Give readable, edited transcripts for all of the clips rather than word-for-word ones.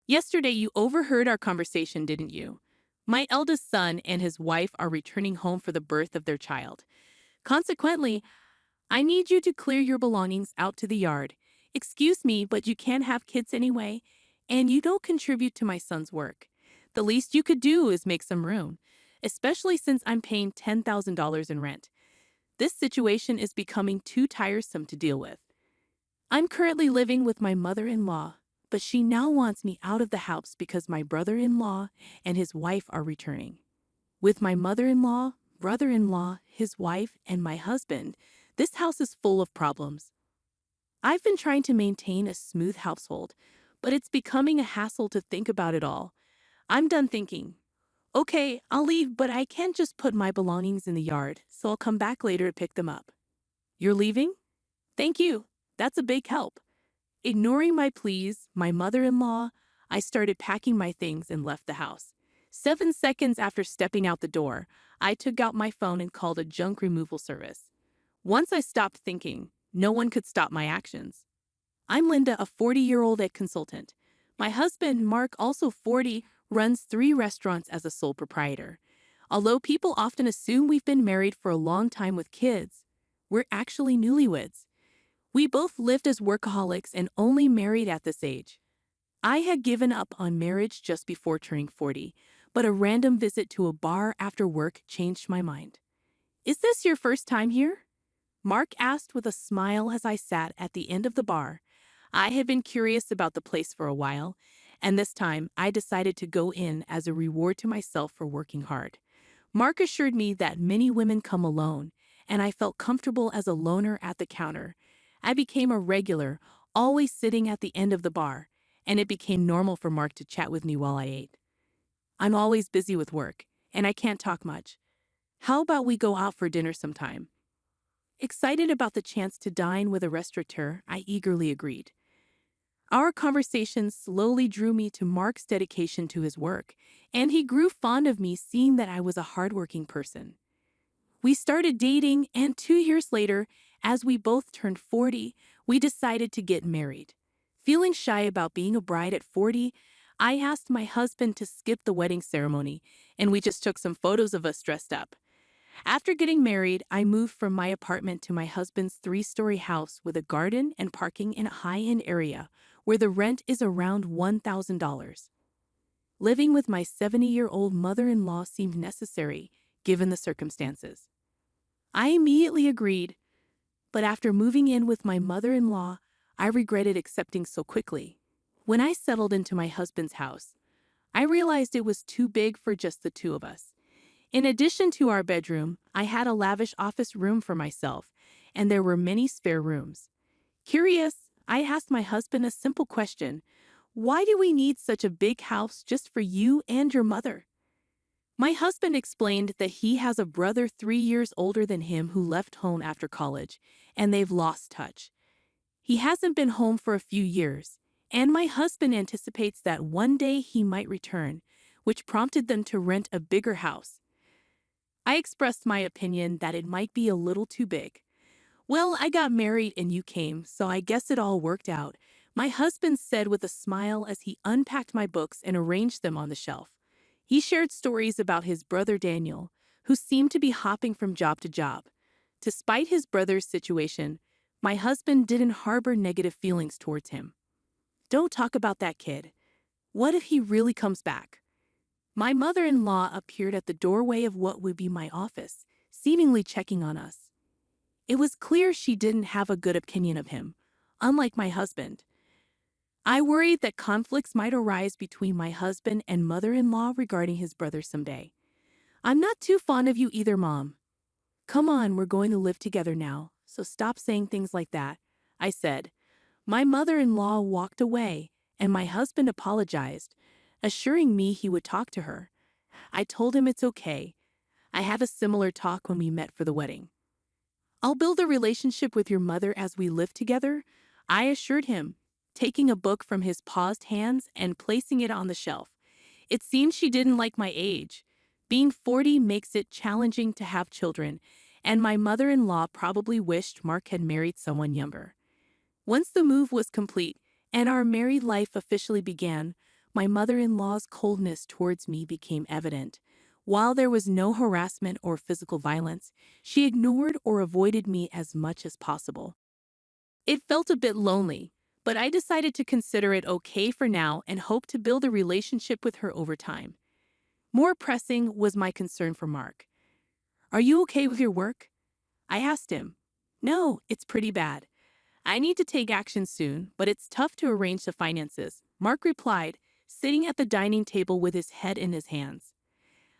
Yesterday, you overheard our conversation, didn't you? My eldest son and his wife are returning home for the birth of their child. Consequently, I need you to clear your belongings out to the yard. Excuse me, but you can't have kids anyway, and you don't contribute to my son's work. The least you could do is make some room, especially since I'm paying $10,000 in rent. This situation is becoming too tiresome to deal with. I'm currently living with my mother-in-law, but she now wants me out of the house because my brother-in-law and his wife are returning. With my mother-in-law, brother-in-law, his wife, and my husband, this house is full of problems. I've been trying to maintain a smooth household, but it's becoming a hassle to think about it all. I'm done thinking. Okay, I'll leave, but I can't just put my belongings in the yard, so I'll come back later to pick them up. You're leaving? Thank you. That's a big help. Ignoring my pleas, my mother-in-law, I started packing my things and left the house. 7 seconds after stepping out the door, I took out my phone and called a junk removal service. Once I stopped thinking, no one could stop my actions. I'm Linda, a 40-year-old ed consultant. My husband, Mark, also 40, runs 3 restaurants as a sole proprietor. Although people often assume we've been married for a long time with kids, we're actually newlyweds. We both lived as workaholics and only married at this age. I had given up on marriage just before turning 40, but a random visit to a bar after work changed my mind. Is this your first time here? Mark asked with a smile as I sat at the end of the bar. I had been curious about the place for a while, and this time I decided to go in as a reward to myself for working hard. Mark assured me that many women come alone, and I felt comfortable as a loner at the counter. I became a regular, always sitting at the end of the bar, and it became normal for Mark to chat with me while I ate. I'm always busy with work, and I can't talk much. How about we go out for dinner sometime? Excited about the chance to dine with a restaurateur, I eagerly agreed. Our conversation slowly drew me to Mark's dedication to his work, and he grew fond of me seeing that I was a hardworking person. We started dating, and 2 years later, as we both turned 40, we decided to get married. Feeling shy about being a bride at 40, I asked my husband to skip the wedding ceremony, and we just took some photos of us dressed up. After getting married, I moved from my apartment to my husband's 3-story house with a garden and parking in a high-end area where the rent is around $1,000. Living with my 70-year-old mother-in-law seemed necessary, given the circumstances. I immediately agreed, but after moving in with my mother-in-law, I regretted accepting so quickly. When I settled into my husband's house, I realized it was too big for just the two of us. In addition to our bedroom, I had a lavish office room for myself, and there were many spare rooms. Curious, I asked my husband a simple question: why do we need such a big house just for you and your mother? My husband explained that he has a brother 3 years older than him who left home after college, and they've lost touch. He hasn't been home for a few years, and my husband anticipates that one day he might return, which prompted them to rent a bigger house. I expressed my opinion that it might be a little too big. Well, I got married and you came, so I guess it all worked out, my husband said with a smile as he unpacked my books and arranged them on the shelf. He shared stories about his brother Daniel, who seemed to be hopping from job to job. Despite his brother's situation, my husband didn't harbor negative feelings towards him. Don't talk about that kid. What if he really comes back? My mother-in-law appeared at the doorway of what would be my office, seemingly checking on us. It was clear she didn't have a good opinion of him, unlike my husband. I worried that conflicts might arise between my husband and mother-in-law regarding his brother someday. I'm not too fond of you either, Mom. Come on, we're going to live together now, so stop saying things like that, I said. My mother-in-law walked away, and my husband apologized, assuring me he would talk to her. I told him it's okay. I had a similar talk when we met for the wedding. I'll build a relationship with your mother as we live together, I assured him, taking a book from his paused hands and placing it on the shelf. It seemed she didn't like my age. Being 40 makes it challenging to have children, and my mother-in-law probably wished Mark had married someone younger. Once the move was complete and our married life officially began, my mother-in-law's coldness towards me became evident. While there was no harassment or physical violence, she ignored or avoided me as much as possible. It felt a bit lonely, but I decided to consider it okay for now and hope to build a relationship with her over time. More pressing was my concern for Mark. "Are you okay with your work?" I asked him. "No, it's pretty bad. I need to take action soon, but it's tough to arrange the finances," Mark replied, sitting at the dining table with his head in his hands.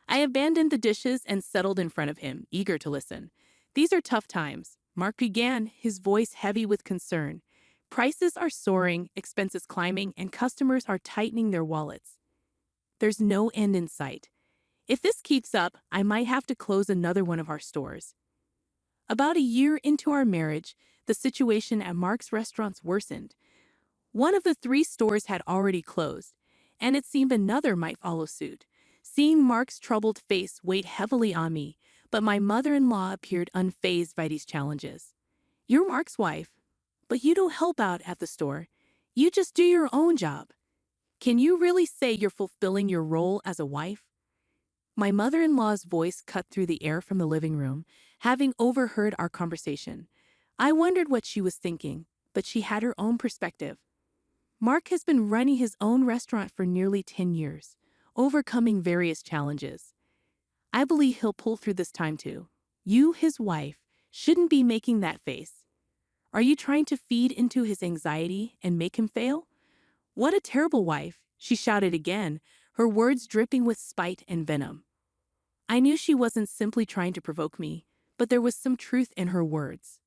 I abandoned the dishes and settled in front of him, eager to listen. "These are tough times," Mark began, his voice heavy with concern. "Prices are soaring, expenses climbing, and customers are tightening their wallets. There's no end in sight. If this keeps up, I might have to close another one of our stores." About a year into our marriage, the situation at Mark's restaurants worsened. One of the 3 stores had already closed, and it seemed another might follow suit. Seeing Mark's troubled face weighed heavily on me, but my mother-in-law appeared unfazed by these challenges. "You're Mark's wife, but you don't help out at the store. You just do your own job. Can you really say you're fulfilling your role as a wife?" My mother-in-law's voice cut through the air from the living room, having overheard our conversation. I wondered what she was thinking, but she had her own perspective. "Mark has been running his own restaurant for nearly 10 years, overcoming various challenges. I believe he'll pull through this time too. You, his wife, shouldn't be making that face. Are you trying to feed into his anxiety and make him fail?" "What a terrible wife," she shouted again, her words dripping with spite and venom. I knew she wasn't simply trying to provoke me, but there was some truth in her words.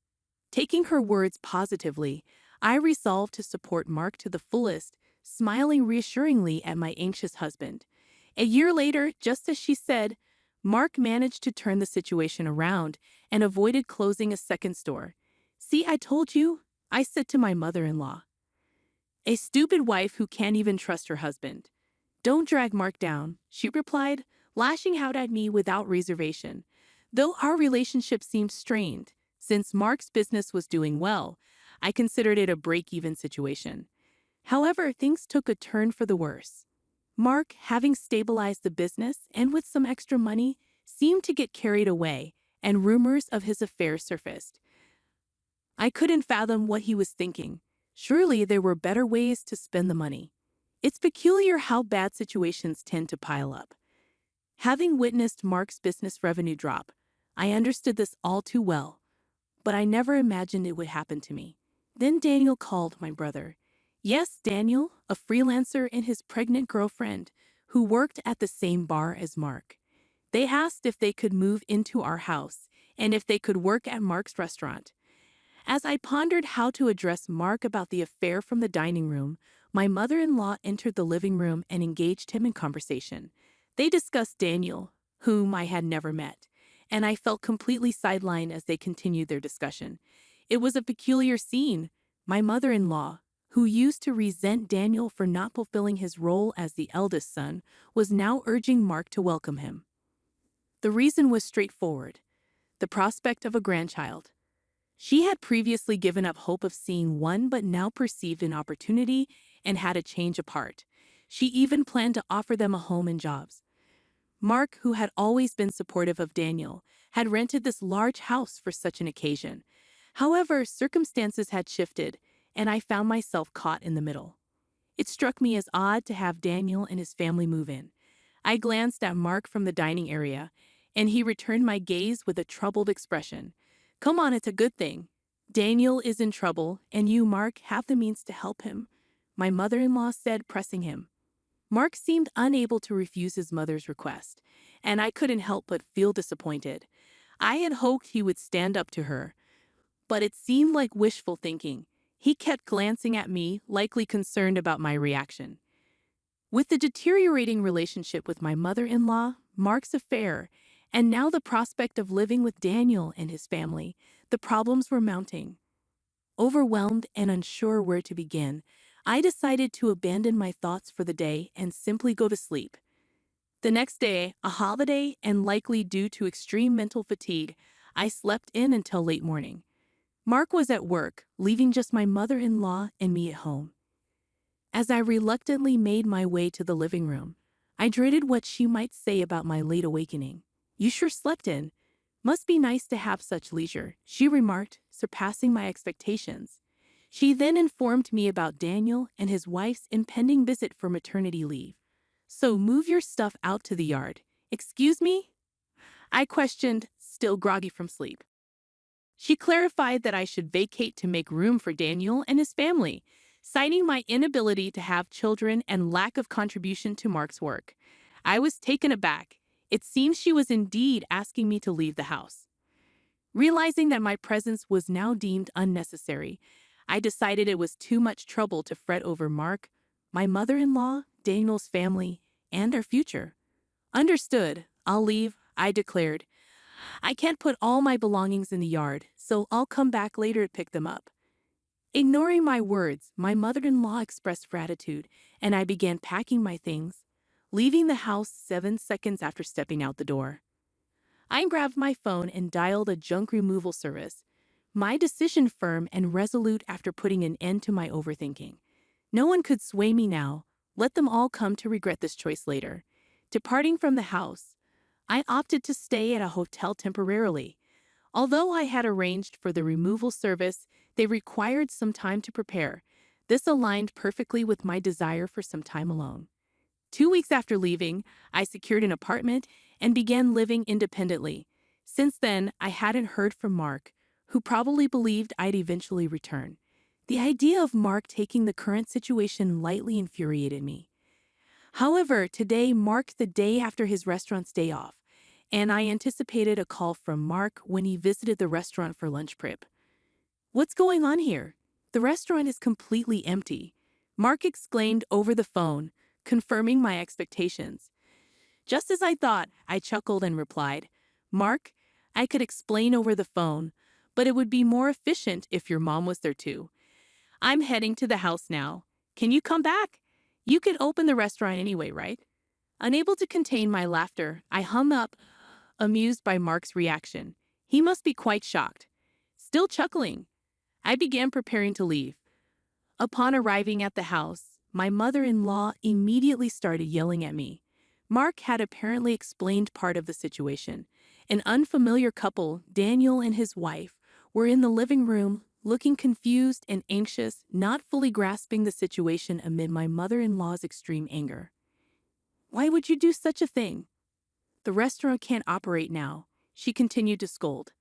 Taking her words positively, I resolved to support Mark to the fullest, smiling reassuringly at my anxious husband. A year later, just as she said, Mark managed to turn the situation around and avoided closing a second store. "See, I told you," I said to my mother-in-law. "A stupid wife who can't even trust her husband." "Don't drag Mark down," she replied, lashing out at me without reservation. Though our relationship seemed strained, since Mark's business was doing well, I considered it a break-even situation. However, things took a turn for the worse. Mark, having stabilized the business and with some extra money, seemed to get carried away, and rumors of his affair surfaced. I couldn't fathom what he was thinking. Surely there were better ways to spend the money. It's peculiar how bad situations tend to pile up. Having witnessed Mark's business revenue drop, I understood this all too well, but I never imagined it would happen to me. Then Daniel called, my brother. Yes, Daniel, a freelancer, and his pregnant girlfriend, who worked at the same bar as Mark. They asked if they could move into our house and if they could work at Mark's restaurant. As I pondered how to address Mark about the affair from the dining room, my mother-in-law entered the living room and engaged him in conversation. They discussed Daniel, whom I had never met, and I felt completely sidelined as they continued their discussion. It was a peculiar scene. My mother-in-law, who used to resent Daniel for not fulfilling his role as the eldest son, was now urging Mark to welcome him. The reason was straightforward: the prospect of a grandchild. She had previously given up hope of seeing one but now perceived an opportunity and had a change of heart. She even planned to offer them a home and jobs. Mark, who had always been supportive of Daniel, had rented this large house for such an occasion. However, circumstances had shifted, and I found myself caught in the middle. It struck me as odd to have Daniel and his family move in. I glanced at Mark from the dining area, and he returned my gaze with a troubled expression. "Come on, it's a good thing. Daniel is in trouble, and you, Mark, have the means to help him," my mother-in-law said, pressing him. Mark seemed unable to refuse his mother's request, and I couldn't help but feel disappointed. I had hoped he would stand up to her, but it seemed like wishful thinking. He kept glancing at me, likely concerned about my reaction. With the deteriorating relationship with my mother-in-law, Mark's affair, and now the prospect of living with Daniel and his family, the problems were mounting. Overwhelmed and unsure where to begin, I decided to abandon my thoughts for the day and simply go to sleep. The next day, a holiday and likely due to extreme mental fatigue, I slept in until late morning. Mark was at work, leaving just my mother-in-law and me at home. As I reluctantly made my way to the living room, I dreaded what she might say about my late awakening. "You sure slept in. Must be nice to have such leisure," she remarked, surpassing my expectations. She then informed me about Daniel and his wife's impending visit for maternity leave. "So move your stuff out to the yard." "Excuse me?" I questioned, still groggy from sleep. She clarified that I should vacate to make room for Daniel and his family, citing my inability to have children and lack of contribution to Mark's work. I was taken aback. It seems she was indeed asking me to leave the house. Realizing that my presence was now deemed unnecessary, I decided it was too much trouble to fret over Mark, my mother-in-law, Daniel's family, and our future. "Understood. I'll leave," I declared. "I can't put all my belongings in the yard, so I'll come back later to pick them up." Ignoring my words, my mother-in-law expressed gratitude, and I began packing my things, leaving the house 7 seconds after stepping out the door. I grabbed my phone and dialed a junk removal service, my decision firm and resolute after putting an end to my overthinking. No one could sway me now. Let them all come to regret this choice later. Departing from the house, I opted to stay at a hotel temporarily. Although I had arranged for the removal service, they required some time to prepare. This aligned perfectly with my desire for some time alone. 2 weeks after leaving, I secured an apartment and began living independently. Since then, I hadn't heard from Mark, who probably believed I'd eventually return. The idea of Mark taking the current situation lightly infuriated me. However, today marked the day after his restaurant's day off, and I anticipated a call from Mark when he visited the restaurant for lunch prep. "What's going on here? The restaurant is completely empty," Mark exclaimed over the phone, confirming my expectations. "Just as I thought," I chuckled and replied. "Mark, I could explain over the phone, but it would be more efficient if your mom was there too. I'm heading to the house now. Can you come back? You could open the restaurant anyway, right?" Unable to contain my laughter, I hung up, amused by Mark's reaction. He must be quite shocked. Still chuckling, I began preparing to leave. Upon arriving at the house, my mother-in-law immediately started yelling at me. Mark had apparently explained part of the situation. An unfamiliar couple, Daniel and his wife, were in the living room, looking confused and anxious, not fully grasping the situation amid my mother-in-law's extreme anger. "Why would you do such a thing? The restaurant can't operate now," she continued to scold.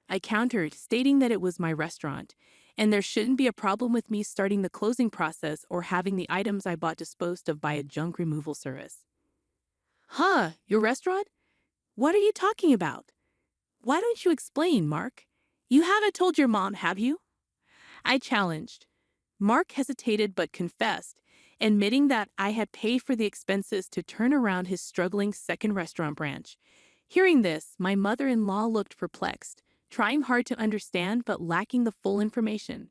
I countered, stating that it was my restaurant, and there shouldn't be a problem with me starting the closing process or having the items I bought disposed of by a junk removal service. "Huh, your restaurant? What are you talking about? Why don't you explain, Mark? You haven't told your mom, have you?" I challenged. Mark hesitated but confessed, admitting that I had paid for the expenses to turn around his struggling second restaurant branch. Hearing this, my mother-in-law looked perplexed, trying hard to understand but lacking the full information.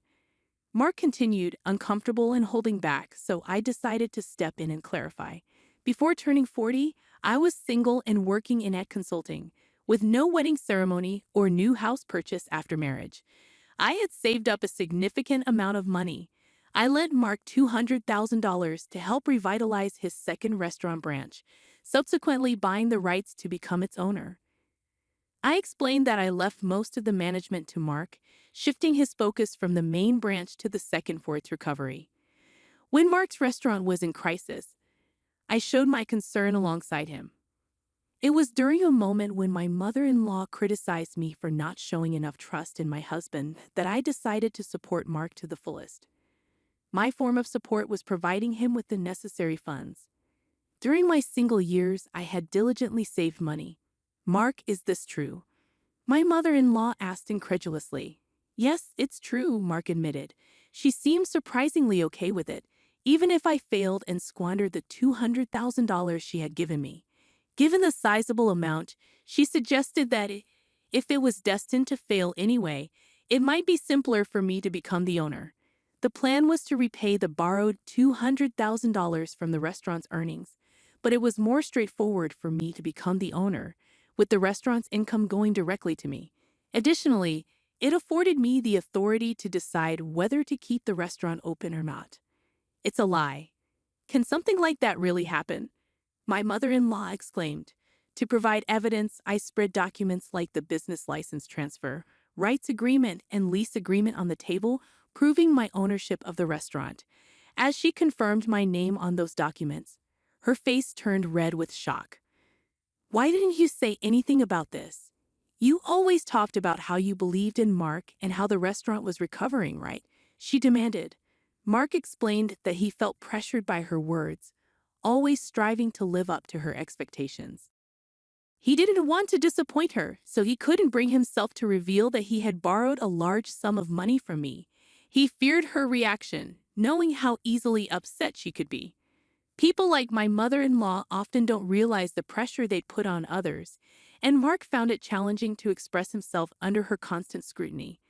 Mark continued, uncomfortable and holding back, so I decided to step in and clarify. Before turning 40, I was single and working in ad consulting, with no wedding ceremony or new house purchase after marriage. I had saved up a significant amount of money. I lent Mark $200,000 to help revitalize his second restaurant branch, subsequently buying the rights to become its owner. I explained that I left most of the management to Mark, shifting his focus from the main branch to the second for its recovery. When Mark's restaurant was in crisis, I showed my concern alongside him. It was during a moment when my mother-in-law criticized me for not showing enough trust in my husband that I decided to support Mark to the fullest. My form of support was providing him with the necessary funds. During my single years, I had diligently saved money. "Mark, is this true?" my mother-in-law asked incredulously. "Yes, it's true," Mark admitted. She seemed surprisingly okay with it, even if I failed and squandered the $200,000 she had given me. Given the sizable amount, she suggested that if it was destined to fail anyway, it might be simpler for me to become the owner. The plan was to repay the borrowed $200,000 from the restaurant's earnings, but it was more straightforward for me to become the owner, with the restaurant's income going directly to me. Additionally, it afforded me the authority to decide whether to keep the restaurant open or not. It's a lie. Can something like that really happen? My mother-in-law exclaimed. To provide evidence, I spread documents like the business license transfer, rights agreement, and lease agreement on the table, proving my ownership of the restaurant. As she confirmed my name on those documents, her face turned red with shock. Why didn't you say anything about this? You always talked about how you believed in Mark and how the restaurant was recovering, right? She demanded. Mark explained that he felt pressured by her words, always striving to live up to her expectations. He didn't want to disappoint her, so he couldn't bring himself to reveal that he had borrowed a large sum of money from me. He feared her reaction, knowing how easily upset she could be. People like my mother-in-law often don't realize the pressure they put on others, and Mark found it challenging to express himself under her constant scrutiny.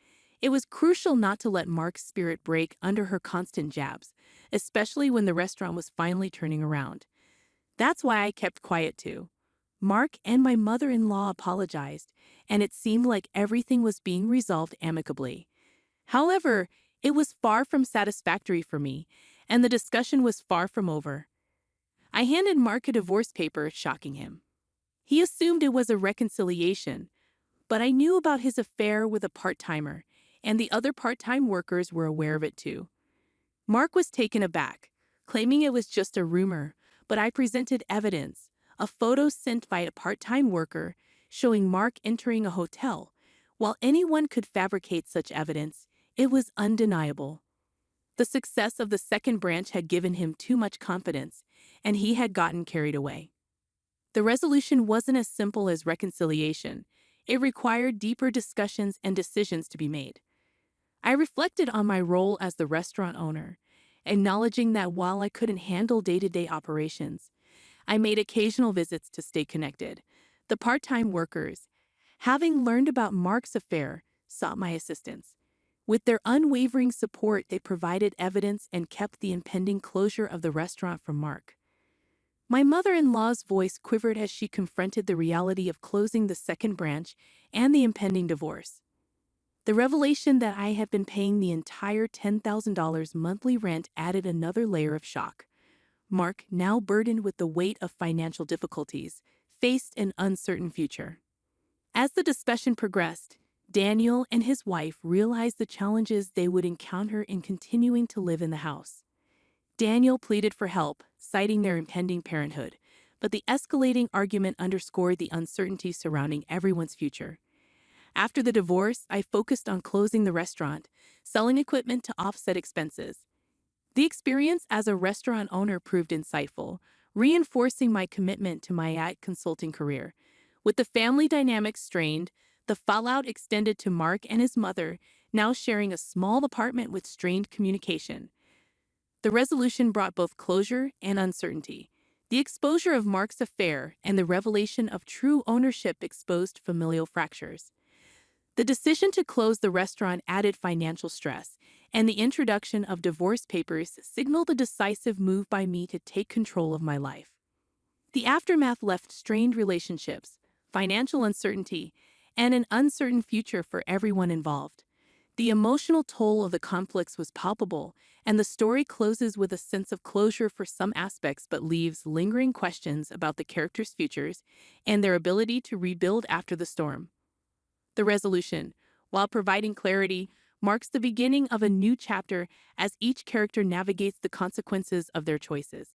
It was crucial not to let Mark's spirit break under her constant jabs, especially when the restaurant was finally turning around. That's why I kept quiet too. Mark and my mother-in-law apologized, and it seemed like everything was being resolved amicably. However, it was far from satisfactory for me, and the discussion was far from over. I handed Mark a divorce paper, shocking him. He assumed it was a reconciliation, but I knew about his affair with a part-timer, and the other part-time workers were aware of it too. Mark was taken aback, claiming it was just a rumor, but I presented evidence, a photo sent by a part-time worker showing Mark entering a hotel. While anyone could fabricate such evidence, it was undeniable. The success of the second branch had given him too much confidence, and he had gotten carried away. The resolution wasn't as simple as reconciliation. It required deeper discussions and decisions to be made. I reflected on my role as the restaurant owner, acknowledging that while I couldn't handle day-to-day operations, I made occasional visits to stay connected. The part-time workers, having learned about Mark's affair, sought my assistance. With their unwavering support, they provided evidence and kept the impending closure of the restaurant from Mark. My mother-in-law's voice quivered as she confronted the reality of closing the second branch and the impending divorce. The revelation that I had been paying the entire $10,000 monthly rent added another layer of shock. Mark, now burdened with the weight of financial difficulties, faced an uncertain future. As the discussion progressed, Daniel and his wife realized the challenges they would encounter in continuing to live in the house. Daniel pleaded for help, citing their impending parenthood, but the escalating argument underscored the uncertainty surrounding everyone's future. After the divorce, I focused on closing the restaurant, selling equipment to offset expenses. The experience as a restaurant owner proved insightful, reinforcing my commitment to my ad consulting career. With the family dynamics strained, the fallout extended to Mark and his mother, now sharing a small apartment with strained communication. The resolution brought both closure and uncertainty. The exposure of Mark's affair and the revelation of true ownership exposed familial fractures. The decision to close the restaurant added financial stress, and the introduction of divorce papers signaled a decisive move by me to take control of my life. The aftermath left strained relationships, financial uncertainty, and an uncertain future for everyone involved. The emotional toll of the conflicts was palpable, and the story closes with a sense of closure for some aspects but leaves lingering questions about the characters' futures and their ability to rebuild after the storm. The resolution, while providing clarity, marks the beginning of a new chapter as each character navigates the consequences of their choices.